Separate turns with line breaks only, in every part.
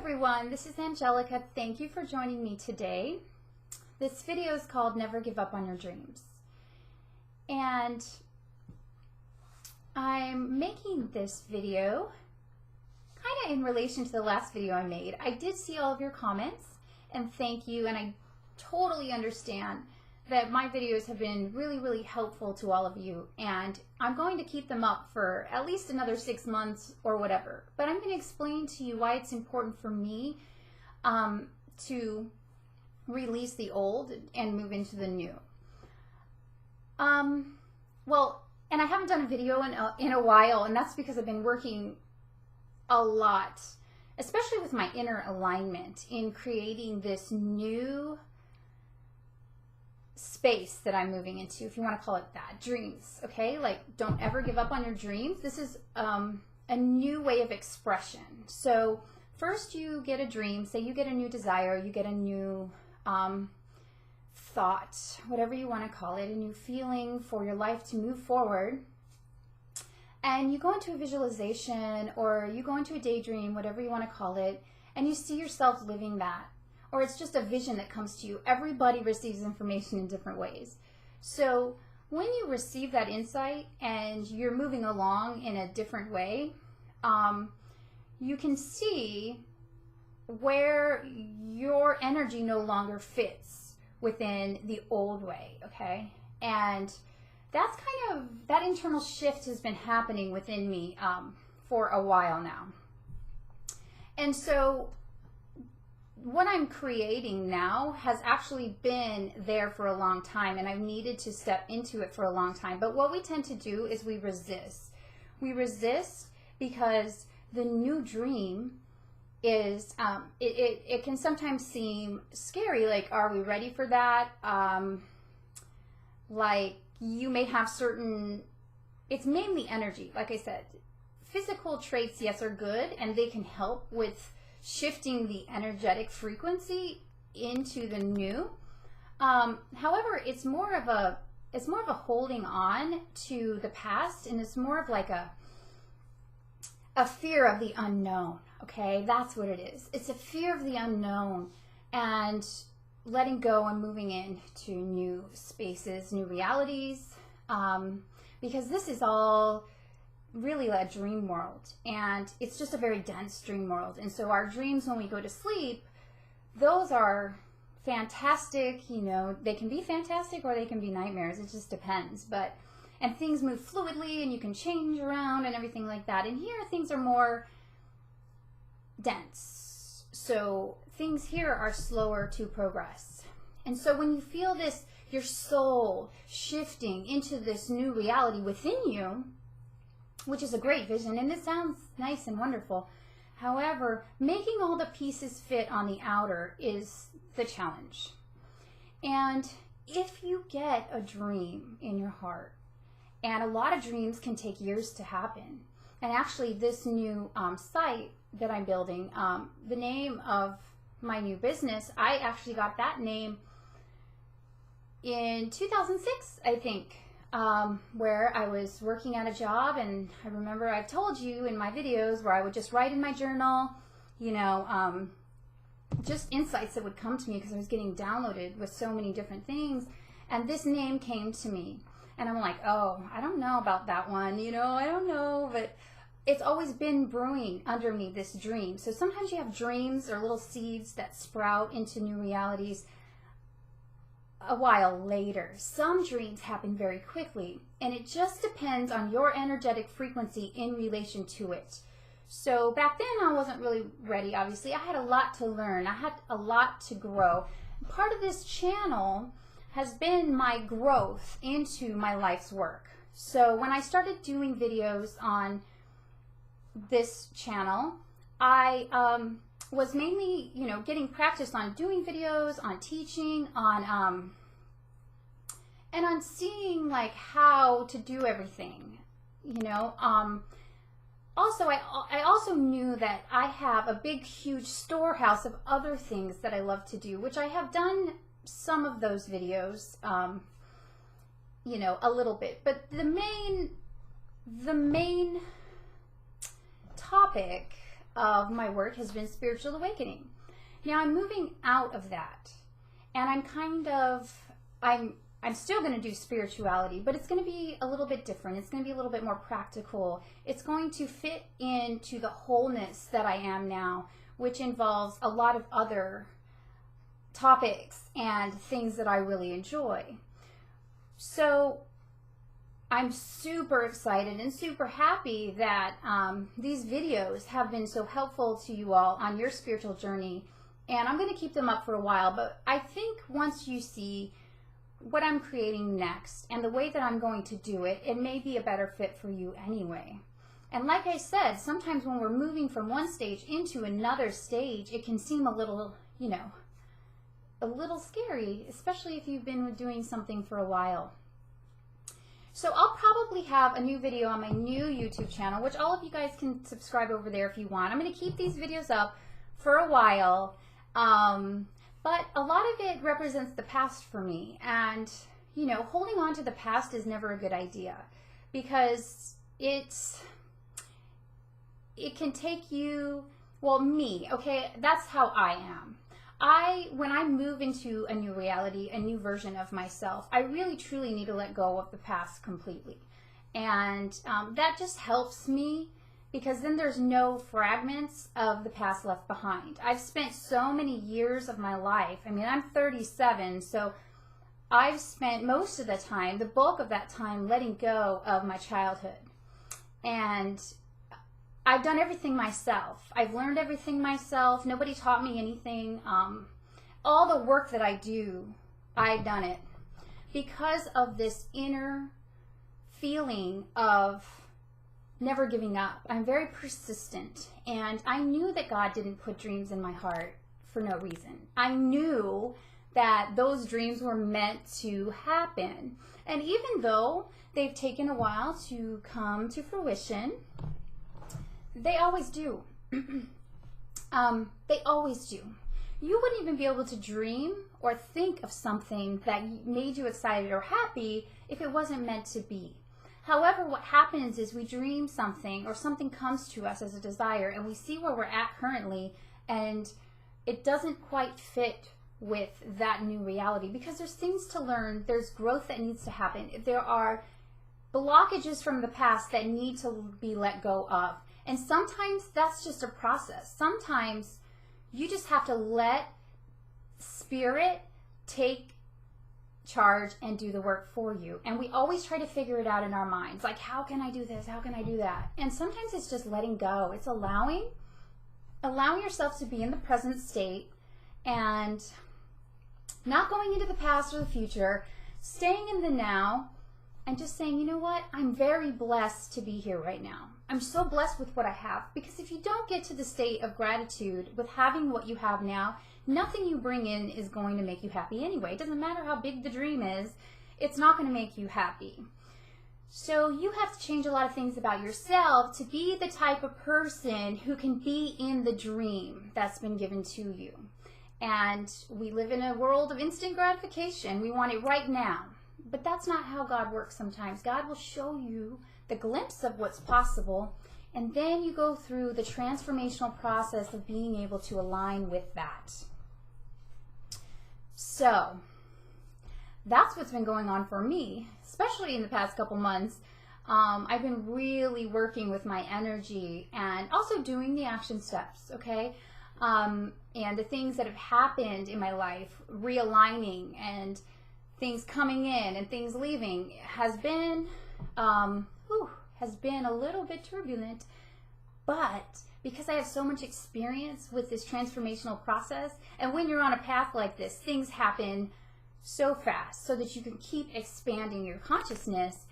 everyone, this is Angelica. Thank you for joining me today. This video is called Never Give Up on Your Dreams. And I'm making this video kind of in relation to the last video I made. I did see all of your comments and thank you, and I totally understand that my videos have been really helpful to all of you, and I'm going to keep them up for at least another 6 months or whatever. But I'm going to explain to you why it's important for me to release the old and move into the new. Well, and I haven't done a video in a while, and that's because I've been working a lot, especially with my inner alignment, in creating this new space that I'm moving into, if you want to call it that. Dreams, okay? Like, don't ever give up on your dreams. This is a new way of expression. So first you get a dream, say you get a new desire, you get a new thought, whatever you want to call it, a new feeling for your life to move forward. And you go into a visualization, or you go into a daydream, whatever you want to call it, and you see yourself living that. Or it's just a vision that comes to you. Everybody receives information in different ways. So when you receive that insight and you're moving along in a different way, you can see where your energy no longer fits within the old way, okay? And that's kind of, that internal shift has been happening within me for a while now. And so what I'm creating now has actually been there for a long time, and I've needed to step into it for a long time. But what we tend to do is we resist. We resist because the new dream is, it can sometimes seem scary. Like, are we ready for that? Like, you may have certain, it's mainly energy. Like I said, physical traits, yes, are good, and they can help with shifting the energetic frequency into the new. However, it's more of a holding on to the past, and it's more of like a fear of the unknown. Okay, that's what it is. It's a fear of the unknown, and letting go and moving into new spaces, new realities, because this is all really a dream world, and it's just a very dense dream world. And so our dreams, when we go to sleep, those are fantastic. You know, they can be fantastic or they can be nightmares. It just depends. But and things move fluidly, and you can change around and everything like that. And here things are more dense, so things here are slower to progress. And so when you feel this, your soul shifting into this new reality within you, which is a great vision, and it sounds nice and wonderful. However, making all the pieces fit on the outer is the challenge. And if you get a dream in your heart, and a lot of dreams can take years to happen, and actually this new site that I'm building, the name of my new business, I actually got that name in 2006, I think. Where I was working at a job, and I remember I've told you in my videos where I would just write in my journal, you know, just insights that would come to me because I was getting downloaded with so many different things, and this name came to me, and I'm like, oh, I don't know about that one, you know, I don't know, but it's always been brewing under me, this dream. So sometimes you have dreams or little seeds that sprout into new realities a while later. Some dreams happen very quickly, and it just depends on your energetic frequency in relation to it. So back then I wasn't really ready, obviously. I had a lot to learn. I had a lot to grow. Part of this channel has been my growth into my life's work. So when I started doing videos on this channel, I was mainly, you know, getting practice on doing videos, on teaching, on and on seeing like how to do everything, you know. Also, I also knew that I have a big, huge storehouse of other things that I love to do, which I have done some of those videos, you know, a little bit. But the main topic of my work has been spiritual awakening. Now I'm moving out of that, and I'm still going to do spirituality, but it's going to be a little bit different. It's going to be a little bit more practical. It's going to fit into the wholeness that I am now, which involves a lot of other topics and things that I really enjoy. So I'm super excited and super happy that these videos have been so helpful to you all on your spiritual journey, and I'm going to keep them up for a while, but I think once you see what I'm creating next and the way that I'm going to do it, it may be a better fit for you anyway. And like I said, sometimes when we're moving from one stage into another stage, it can seem a little, a little scary, especially if you've been doing something for a while. So I'll probably have a new video on my new YouTube channel, which all of you guys can subscribe over there if you want. I'm going to keep these videos up for a while, but a lot of it represents the past for me. And, holding on to the past is never a good idea, because it can take you, me, okay, that's how I am. When I move into a new reality, a new version of myself, I really truly need to let go of the past completely. And that just helps me, because then there's no fragments of the past left behind. I've spent so many years of my life. I mean, I'm 37, so I've spent most of the time, the bulk of that time, letting go of my childhood. And I've done everything myself. I've learned everything myself. Nobody taught me anything. All the work that I do, I've done it because of this inner feeling of never giving up. I'm very persistent, and I knew that God didn't put dreams in my heart for no reason. I knew that those dreams were meant to happen. And even though they've taken a while to come to fruition, they always do. They always do. You wouldn't even be able to dream or think of something that made you excited or happy if it wasn't meant to be. However, what happens is we dream something, or something comes to us as a desire, and we see where we're at currently, and it doesn't quite fit with that new reality, because there's things to learn, there's growth that needs to happen. There are blockages from the past that need to be let go of. And sometimes that's just a process. Sometimes you just have to let Spirit take charge and do the work for you. And we always try to figure it out in our minds. Like, how can I do this? How can I do that? And sometimes it's just letting go. It's allowing yourself to be in the present state and not going into the past or the future, staying in the now, and just saying, you know what? I'm very blessed to be here right now. I'm so blessed with what I have, because if you don't get to the state of gratitude with having what you have now, nothing you bring in is going to make you happy anyway. It doesn't matter how big the dream is, it's not going to make you happy. So you have to change a lot of things about yourself to be the type of person who can be in the dream that's been given to you. And we live in a world of instant gratification. We want it right now. But that's not how God works sometimes. God will show you the glimpse of what's possible, and then you go through the transformational process of being able to align with that. So that's what's been going on for me, especially in the past couple months. I've been really working with my energy and also doing the action steps, okay? And the things that have happened in my life, realigning and things coming in and things leaving has been a little bit turbulent, but because I have so much experience with this transformational process, and when you're on a path like this, things happen so fast so that you can keep expanding your consciousness.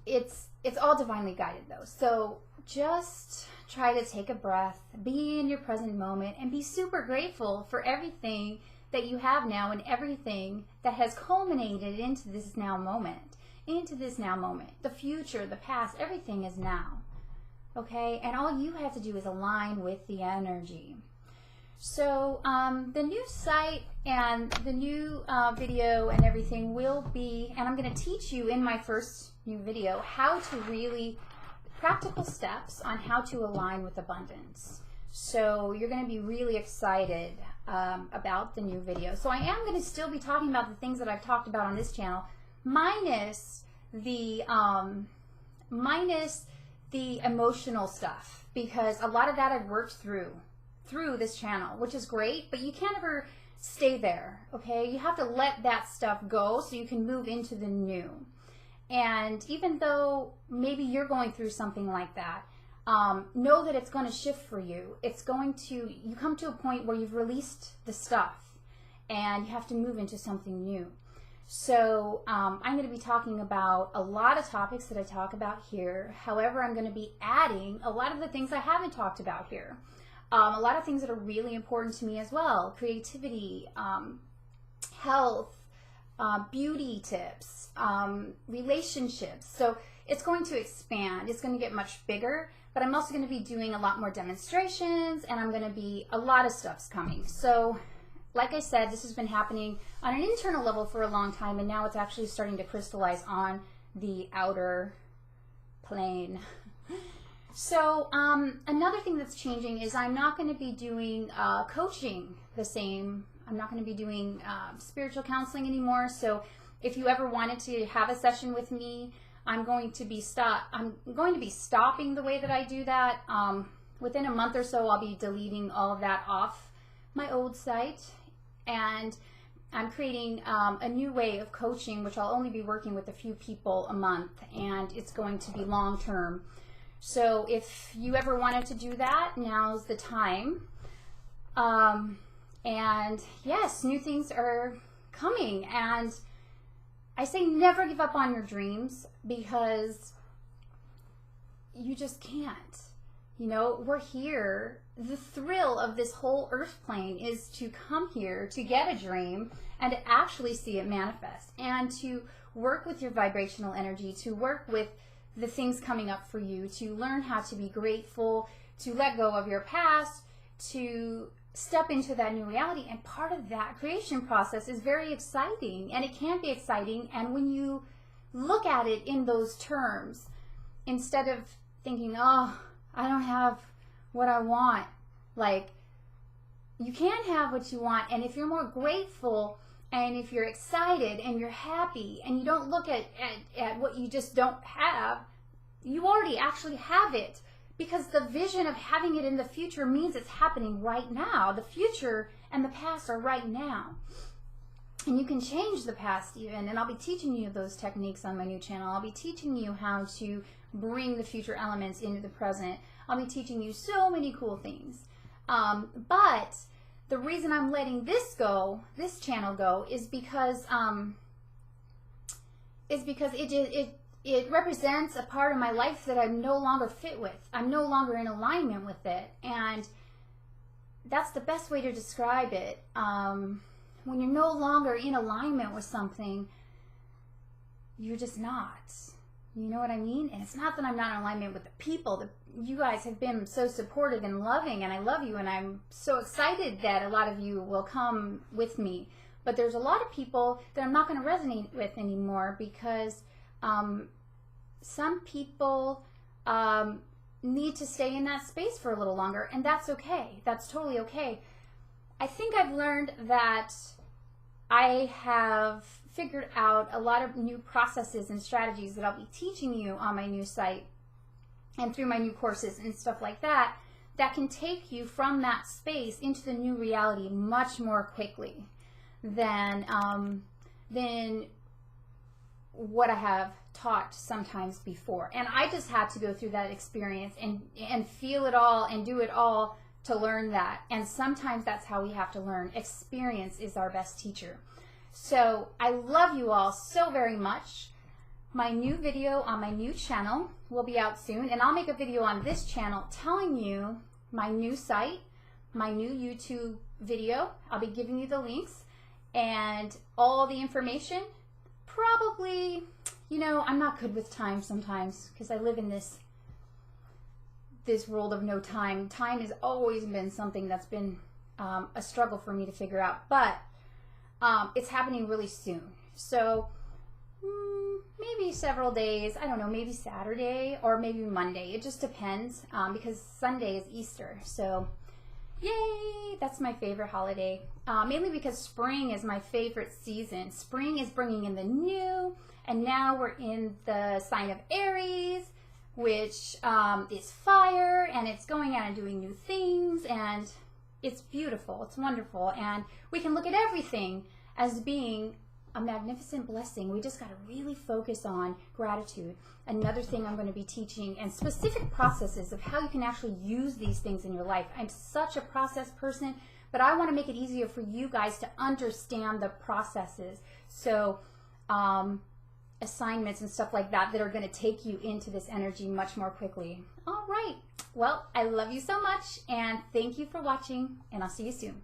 It's all divinely guided though. So just try to take a breath, be in your present moment, and be super grateful for everything that you have now and everything that has culminated into this now moment. The future, the past, everything is now. Okay? And all you have to do is align with the energy. So the new site and the new video and everything will be, and I'm going to teach you in my first new video how to really practical steps on how to align with abundance. So you're going to be really excited about the new video. So I am going to still be talking about the things that I've talked about on this channel, minus the emotional stuff, because a lot of that I've worked through this channel, which is great, but you can't ever stay there, okay? You have to let that stuff go so you can move into the new. And even though maybe you're going through something like that, know that it's going to shift for you. It's going to, you come to a point where you've released the stuff and you have to move into something new. So I'm going to be talking about a lot of topics that I talk about here. However, I'm going to be adding a lot of the things I haven't talked about here. A lot of things that are really important to me as well. Creativity, health, beauty tips, relationships. So it's going to expand. It's going to get much bigger, but I'm also going to be doing a lot more demonstrations, and I'm going to be, a lot of stuff's coming. So like I said, this has been happening on an internal level for a long time, and now it's actually starting to crystallize on the outer plane. So another thing that's changing is I'm not going to be doing coaching the same. I'm not going to be doing spiritual counseling anymore. So if you ever wanted to have a session with me, I'm going to be stopping the way that I do that. Within a month or so, I'll be deleting all of that off my old site, and I'm creating a new way of coaching, which I'll only be working with a few people a month, and it's going to be long term. So if you ever wanted to do that, now's the time. And yes, new things are coming, and I say never give up on your dreams, because you just can't. You know, we're here. The thrill of this whole earth plane is to come here to get a dream and to actually see it manifest, and to work with your vibrational energy, to work with the things coming up for you, to learn how to be grateful, to let go of your past, to step into that new reality. And part of that creation process is very exciting, and it can be exciting. And when you look at it in those terms, instead of thinking, oh, I don't have what I want, like, you can have what you want. And if you're more grateful, and if you're excited and you're happy, and you don't look at what you just don't have, you already actually have it, because the vision of having it in the future means it's happening right now. The future and the past are right now. And you can change the past even, and I'll be teaching you those techniques on my new channel. I'll be teaching you how to bring the future elements into the present. I'll be teaching you so many cool things. But the reason I'm letting this channel go, is because it represents a part of my life that I'm no longer fit with. I'm no longer in alignment with it, and that's the best way to describe it. When you're no longer in alignment with something, you're just not. You know what I mean? And it's not that I'm not in alignment with the people. You guys have been so supportive and loving, and I love you, and I'm so excited that a lot of you will come with me. But there's a lot of people that I'm not going to resonate with anymore, because some people need to stay in that space for a little longer, and that's okay. That's totally okay. I think I've learned that I have figured out a lot of new processes and strategies that I'll be teaching you on my new site and through my new courses and stuff like that, that can take you from that space into the new reality much more quickly than what I have taught sometimes before. And I just had to go through that experience and feel it all and do it all to learn that. And sometimes that's how we have to learn. Experience is our best teacher. So I love you all so very much. My new video on my new channel will be out soon, and I'll make a video on this channel telling you my new site, my new YouTube video. I'll be giving you the links and all the information. Probably, you know, I'm not good with time sometimes, because I live in this world of no time. Time has always been something that's been a struggle for me to figure out, but it's happening really soon. So maybe maybe several days. I don't know, maybe Saturday or maybe Monday. It just depends because Sunday is Easter. So yay, that's my favorite holiday. Mainly because spring is my favorite season. Spring is bringing in the new, and now we're in the sign of Aries, which is fire, and it's going out and doing new things, and it's beautiful, it's wonderful, and we can look at everything as being a magnificent blessing. We just got to really focus on gratitude. Another thing I'm going to be teaching, and specific processes of how you can actually use these things in your life. I'm such a process person, but I want to make it easier for you guys to understand the processes. So assignments and stuff like that are going to take you into this energy much more quickly. All right. Well, I love you so much, and thank you for watching, and I'll see you soon.